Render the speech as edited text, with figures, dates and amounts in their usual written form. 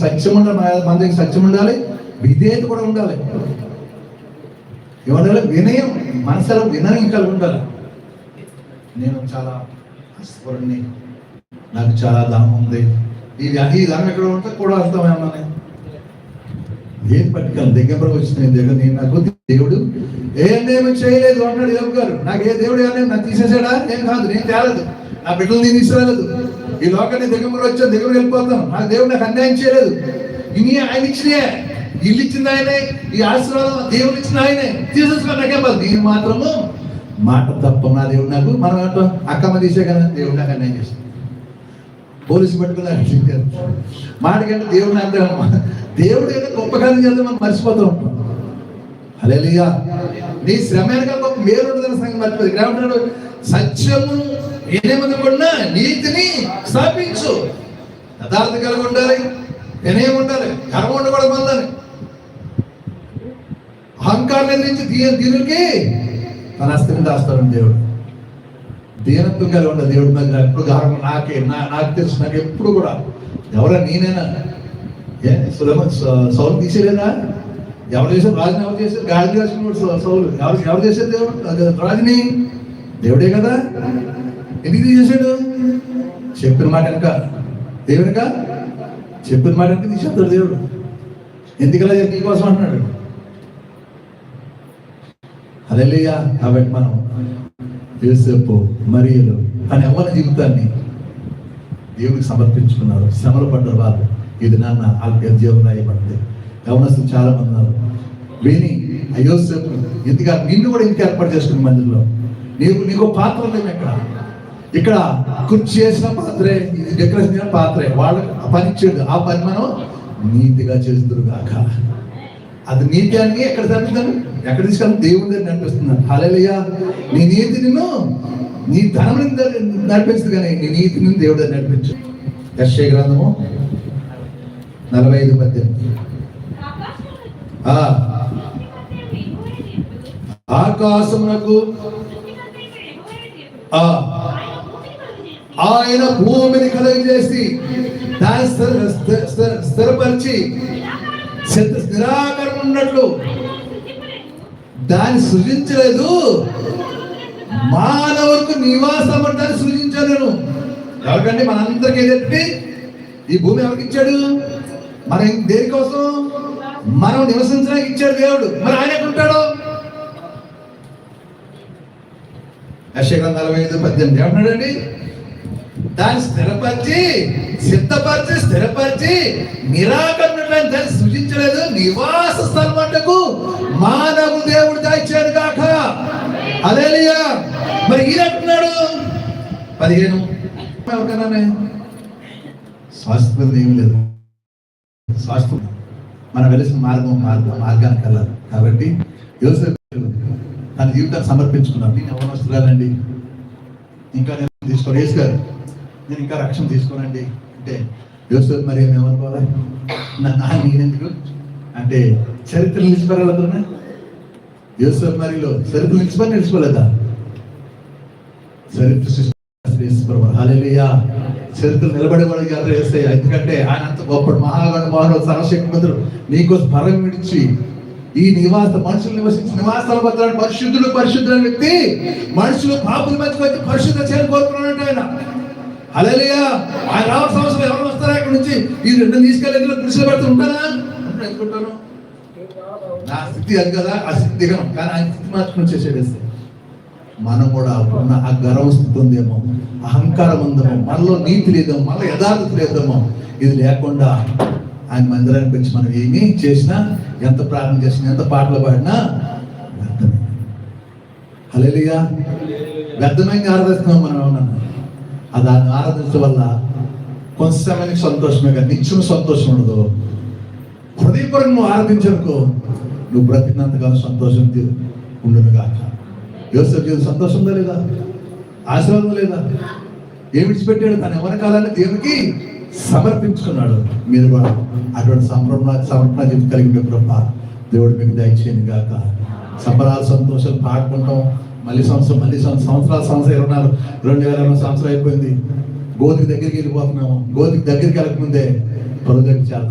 సత్యం ఉండాలి, మన దగ్గర సత్యం ఉండాలి, విధేయత కూడా ఉండాలి. ఏమంటారు? వినయం, మనసులో వినయం కలిగి ఉండాలి. నేను చాలా ఆస్తిపరుడిని, నాకు చాలా ధనం ఉంది, ఈ ధనం ఎక్కడ ఉంటే కూడా అర్థమేమన్నా ఏం పట్టుకెళ్ళి దగ్గర వచ్చిన దగ్గర నేను నాకు దేవుడు ఏమేమి చేయలేదు అన్నాడు యోబు గారు. నాకు ఏ దేవుడు ఏమలేదు, నాకు తీసేసాడా? ఏం కాదు, నేను తేలేదు, నా బిడ్డలు నేను తీసుకురాలేదు, ఈ లోకాన్ని దగ్గర వచ్చాను, దగ్గర వెళ్ళిపోతాను, నాకు దేవుడు నాకు అన్యాయం చేయలేదు, ఇన్ని ఆయన ఇచ్చినాయే, ఇల్లు ఇచ్చింది ఆయనే, ఈ ఆశీర్వాదం దేవుడు ఇచ్చిన ఆయనే, తీసేసుకో నాకేం కాదు. నేను మాత్రము మాట తప్ప నా దేవుడు నాకు, మనం అంటాం అక్కమ్మ తీసే కదా దేవుడు నాకు అన్యాయం చేస్తాను, పోలీసు పట్టుకుని మాట కంటే దేవుడు అంటే దేవుడు ఏదో గొప్ప కార్యం చేస్తే మనం మర్చిపోతూ ఉంటాం. హల్లెలూయా. నీ శ్రమ గొప్ప మేలు ఉంటుందని సంగతి మర్చిపోతుంది. ఇక్కడ ఏమంటున్నాడు? సత్యము ఏనేమనుకున్నా నీతిని స్థాపించు. యథార్థ కలిగి ఉండాలి, వినయం ఉండాలి, గర్వం ఉండకూడదు. మళ్ళీ అహంకారం ఎదిరించి దీనికి తన అస్తిని దాస్తాడు దేవుడు. దీనత్వం కలిగి ఉండాలి దేవుడి మీద. ఎప్పుడు గర్వం నాకు తెలుసు, నాకు ఎప్పుడు కూడా ఎవరా నేనేనా? సౌలు తీసేలేదా? ఎవరు చేశారు? రాజుని ఎవరు చేశారు? గాడి రాసుకున్నాడు సౌలు. ఎవరు చేశారు? దేవుడు రాజుని, దేవుడే కదా. ఎందుకు తీసేశాడు? చెప్పిన మాట వెనక, దేవునిక చెప్పిన మాట వెనక తీసేస్తాడు దేవుడు. ఎందుకలా నీకోసం అంటున్నాడు. హల్లెలూయా. కాబట్టి మనం యోసేపు మరియలు తన యవ్వన జీవితాన్ని దేవుడికి సమర్పించుకున్నారు, శ్రమలు పడ్డారు వాళ్ళు. ఇది నాన్న వాళ్ళకి జీవం రాయబడింది. యవనస్తులు చాలా మంది ఉన్నారు. విని యోసేపు ఎందుకు నిన్ను కూడా ఇంటికి ఏర్పాటు చేసుకున్న మందిలో నీకు పాత్ర లేదు. ఇక్కడ కుర్చీ చేసిన పాత్రే, డెకరేషన్ చేసిన పాత్రే, వాళ్ళకి పని ఇచ్చేది. ఆ పని మనం నీతిగా చేస్తున్నారు కాక. అది నీతి అని ఎక్కడ తగ్గుతాను, ఎక్కడ తీసుకెళ్ళి దేవుడి దగ్గర నడిపిస్తున్నాను. హల్లెలూయా. నీ నీతి నిన్ను, నీ ధనం నడిపిస్తుంది, కానీ నీ నీతి నిన్ను దేవుడి దగ్గర నడిపించు. యెషయా గ్రంథము 45:18. ఆకాశమునకు ఆయన భూమిని కలుగజేసి దాన్ని స్థిరపరిచి నిరాకారం ఉన్నట్లు దాన్ని సృజించలేదు, మానవులకు నివాసం దాన్ని సృజించలేను. ఎవరికండి? మనందరికీ ఏదంటే ఈ భూమి ఎవరికి ఇచ్చాడు? మనం దేనికోసం? మనం నివసించడానికి ఇచ్చాడు దేవుడు. మరి ఆయన ఎక్కడుంటాడు? యెషయా 45:18 ఏమంటున్నాడండి? దాన్ని స్థిరపరిచి, సిద్ధపరిచి, స్థిరపరిచి నిరాకరణలను దాన్ని సృజించలేదు, నివాస స్థలం మట్టుకు మానవు దేవుడు దాయిచ్చాడు కాక. హల్లెలూయా. మరి ఈయన అంటున్నాడు 15 ఎవరికైనా శాస్త్రం ఏమి లేదు. శాస్త్రం మనం వెలిసిన మార్గానికి వెళ్ళాలి. కాబట్టి యోసేపు తన జీవితాన్ని సమర్పించుకున్నాను. నేను ఎవరు వస్తున్నానండి, ఇంకా నేను తీసుకోను, యేసు గారు నేను ఇంకా రక్షణ తీసుకోనండి అంటే యోసేపు మరి ఏమనుకోవాలి? నేనెందుకు అంటే చరిత్ర నిలిచిపోరాలన్నా యోసేపు మరిలో చరిత్ర నిలిచిపోలేదా? చరిత్ర హల్లెలూయా. చరిత్ర నిలబడేవాడు కాదు యేసయ్య. ఎందుకంటే ఆయన అంత గొప్ప మహాగణ సర్వశక్తిమంతుడు. నీకోసం పరం విడిచి ఈ మనుషులు నివసించిన నివాసాలు బతలాడు. పరిశుద్ధుల వ్యక్తి మనుషులు పాపుల మధ్యకి వచ్చి పరిశుద్ధ చేయాలని కోరుకున్నాడు ఆయన. హల్లెలూయా. ఆయన రావాల్సిన అవసరం ఎవరు వస్తారా? అక్కడ నుంచి ఈ రెండు తీసుకెళ్ళి కృషి పెడుతూ ఉంటారా? ఎందుకుంటాను? నా స్థితి అది కదా, ఆ స్థితి దిగను, కానీ ఆయన స్థితి మార్చుకుని చేసేది. మనం కూడా ఉన్న ఆ గర్వ స్థితి ఉందేమో, అహంకారం ఉందేమో, మనలో నీతి లేదేమో, మనలో యథార్థత లేదేమో. ఇది లేకుండా ఆయన మందిరానికి వచ్చి మనం ఏమి చేసినా, ఎంత ప్రార్థన చేసినా, ఎంత పాటలు పాడినా వ్యర్థమే. హల్లెలూయా. వ్యర్థంగా ఆరాధిస్తున్నాం మనం. ఏమన్నా దాన్ని ఆరాధించడం వల్ల కొంత సమయానికి సంతోషమే కానీ నిత్యం సంతోషం ఉండదు. హృదయపూర్వకంగా నువ్వు ఆరాధించనుకో, నువ్వు బ్రతికినంతకాలం సంతోషం ఉండును కాక. యోసేపు జీవితం సంతోషం ఉందా లేదా? ఆశీర్వాదం లేదా? ఏమి విడిచిపెట్టాడు? తన యవ్వన కాలాన్ని దేవునికి సమర్పించుకున్నాడు. మీరు కూడా అటువంటి సమర్పణ జీవితం కలిగి గొప్ప దేవుడు మీకు దయచేయను గాక. సంబరాలు సంతోషాలు పాడుకుంటాం. మళ్ళీ సంవత్సరాలు 2020 సంవత్సరం అయిపోయింది. గోతికి దగ్గరికి వెళ్ళిపోతున్నాము. గోతికి దగ్గరికి వెళ్ళకముందే పొలం దగ్గర చేద్దాం.